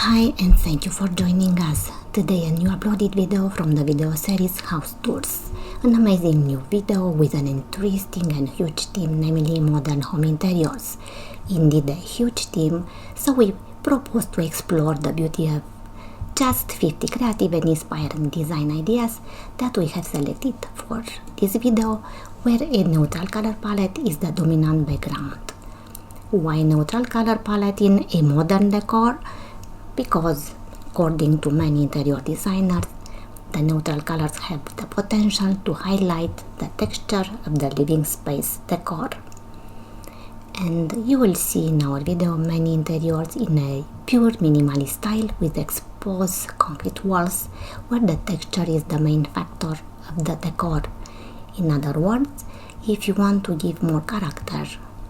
Hi and thank you for joining us. Today a new uploaded video from the video series House Tours. An amazing new video with an interesting and huge theme, namely modern home interiors. Indeed a huge theme, so we propose to explore the beauty of just 50 creative and inspiring design ideas that we have selected for this video, where a neutral color palette is the dominant background. Why neutral color palette in a modern decor? Because according to many interior designers, the neutral colors have the potential to highlight the texture of the living space decor. And you will see in our video many interiors in a pure minimalist style with exposed concrete walls where the texture is the main factor of the decor. In other words, if you want to give more character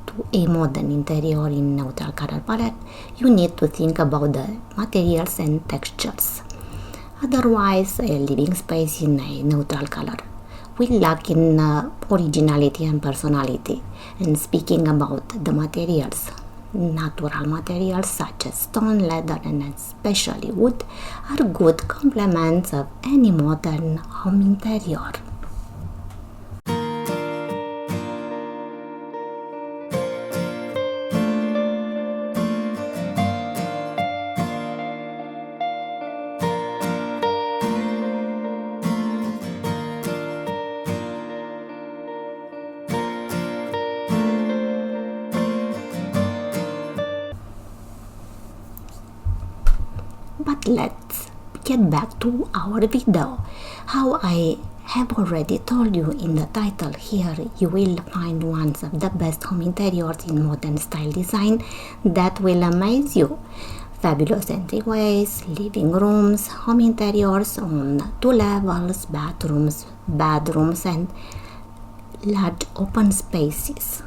to a modern interior in neutral color palette, you need to think about the materials and textures. Otherwise, a living space in a neutral color will lack in originality and personality. And speaking about the materials, natural materials such as stone, leather and especially wood are good complements of any modern home interior. But let's get back to our video. How I have already told you in the title, here you will find one of the best home interiors in modern style design that will amaze you. Fabulous entryways, living rooms, home interiors on 2 levels, bedrooms and large open spaces.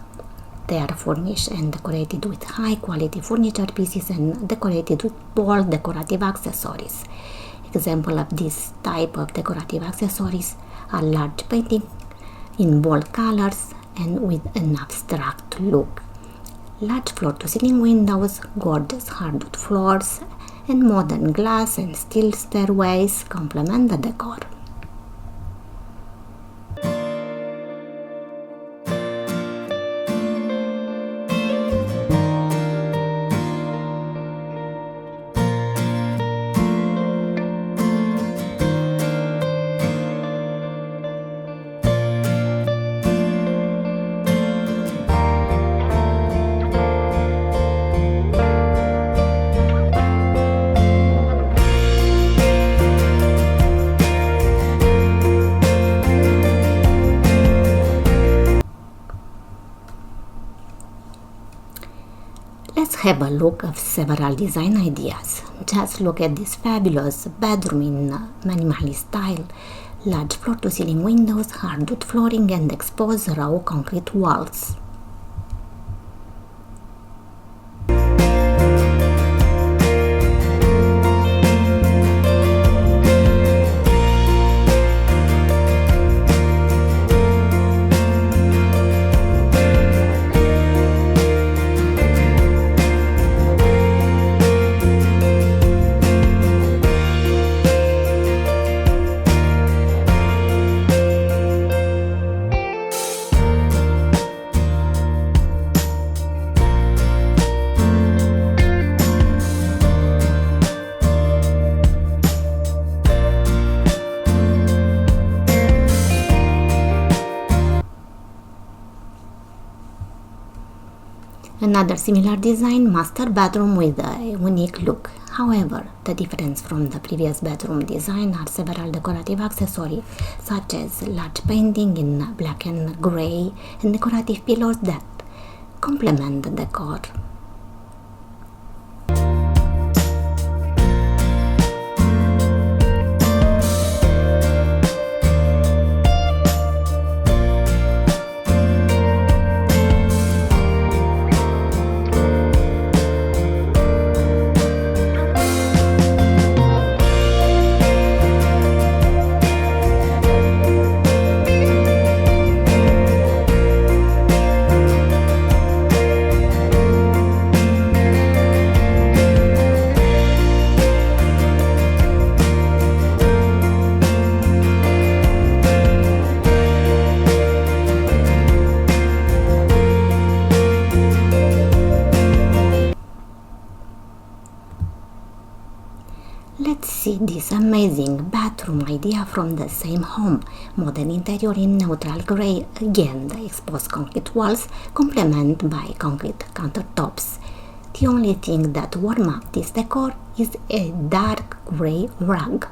They are furnished and decorated with high quality furniture pieces and decorated with bold decorative accessories. Example of this type of decorative accessories are large painting in bold colors and with an abstract look. Large floor-to-ceiling windows, gorgeous hardwood floors, and modern glass and steel stairways complement the decor. Let's have a look at several design ideas. Just look at this fabulous bedroom in minimalist style. Large floor-to-ceiling windows, hardwood flooring and exposed raw concrete walls. Another similar design, master bedroom with a unique look. However, the difference from the previous bedroom design are several decorative accessories such as large painting in black and gray and decorative pillows that complement the decor. Let's see this amazing bathroom idea from the same home. Modern interior in neutral grey. Again, the exposed concrete walls complemented by concrete countertops. The only thing that warm up this decor is a dark grey rug.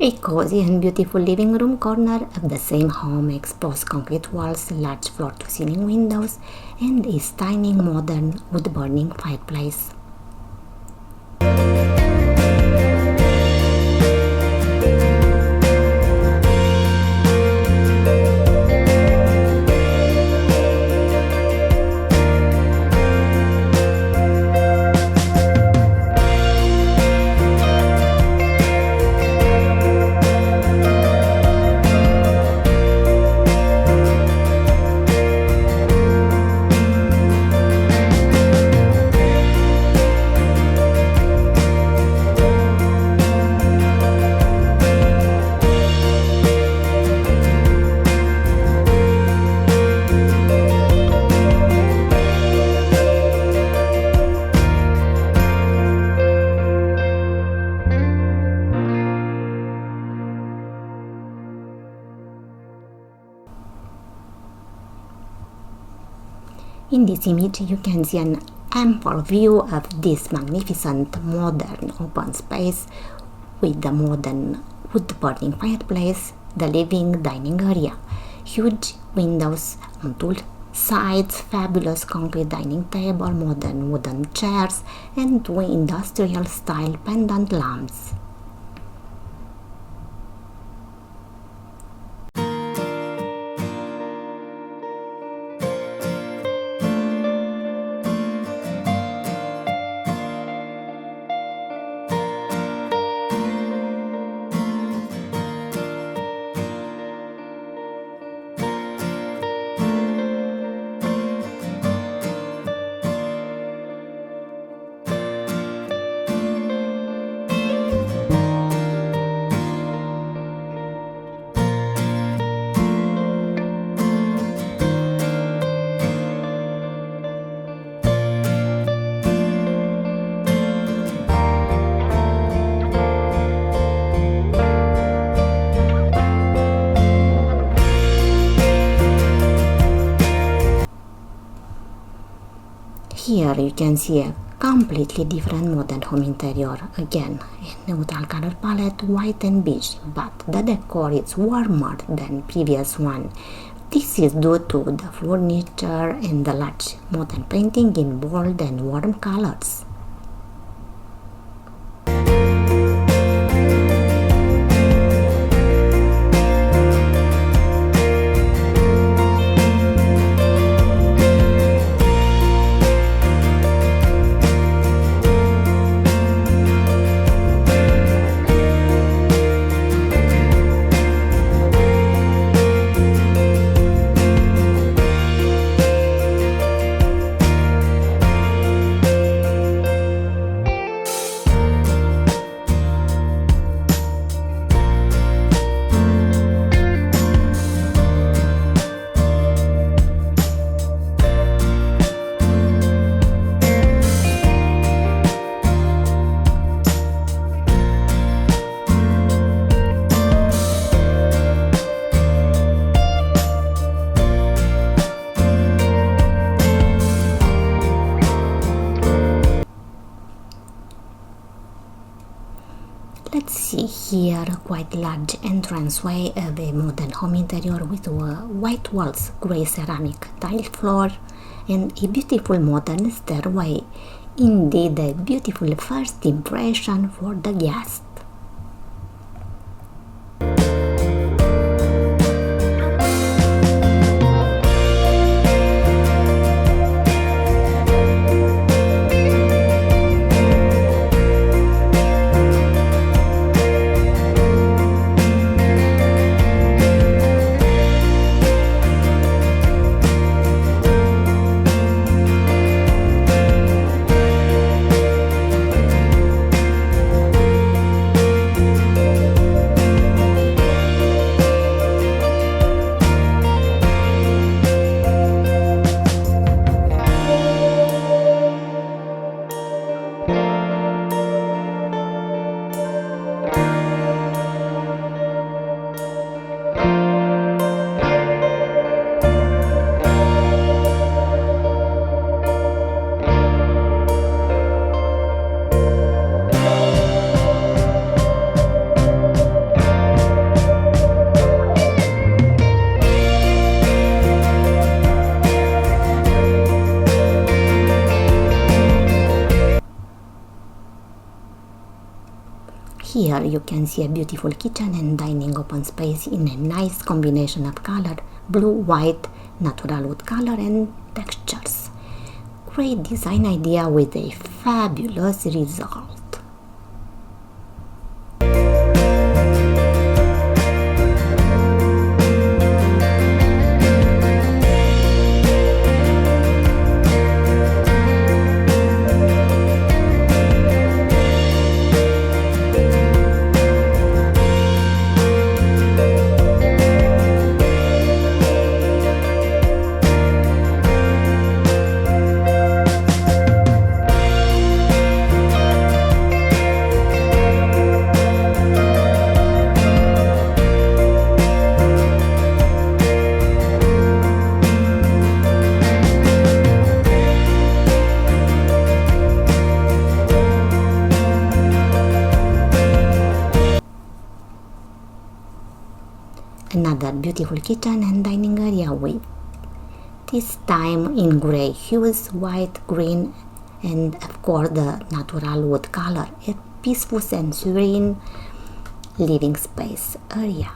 A cozy and beautiful living room corner of the same home, exposed concrete walls, large floor-to-ceiling windows, and a stunning modern wood-burning fireplace. In this image, you can see an ample view of this magnificent modern open space with the modern wood-burning fireplace, the living dining area, huge windows on two sides, fabulous concrete dining table, modern wooden chairs, and two industrial-style pendant lamps. Here you can see a completely different modern home interior. Again, a neutral color palette, white and beige, but the decor is warmer than previous one. This is due to the furniture and the large modern painting in bold and warm colors. Here, a quite large entranceway of a modern home interior with white walls, grey ceramic tile floor, and a beautiful modern stairway. Indeed, a beautiful first impression for the guest. Here you can see a beautiful kitchen and dining open space in a nice combination of color, blue, white, natural wood color and textures. Great design idea with a fabulous result. Another beautiful kitchen and dining area with this time in grey hues, white, green and of course the natural wood color. A peaceful and serene living space area.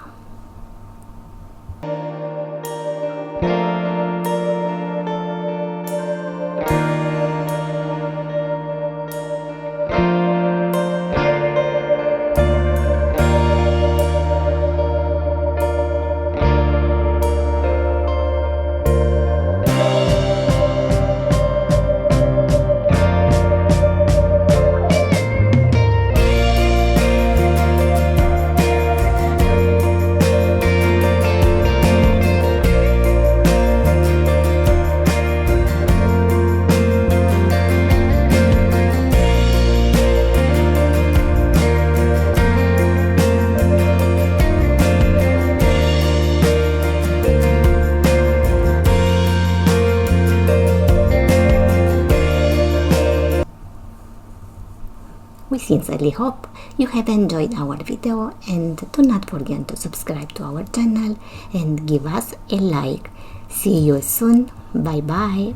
We sincerely hope you have enjoyed our video and do not forget to subscribe to our channel and give us a like. See you soon. Bye bye.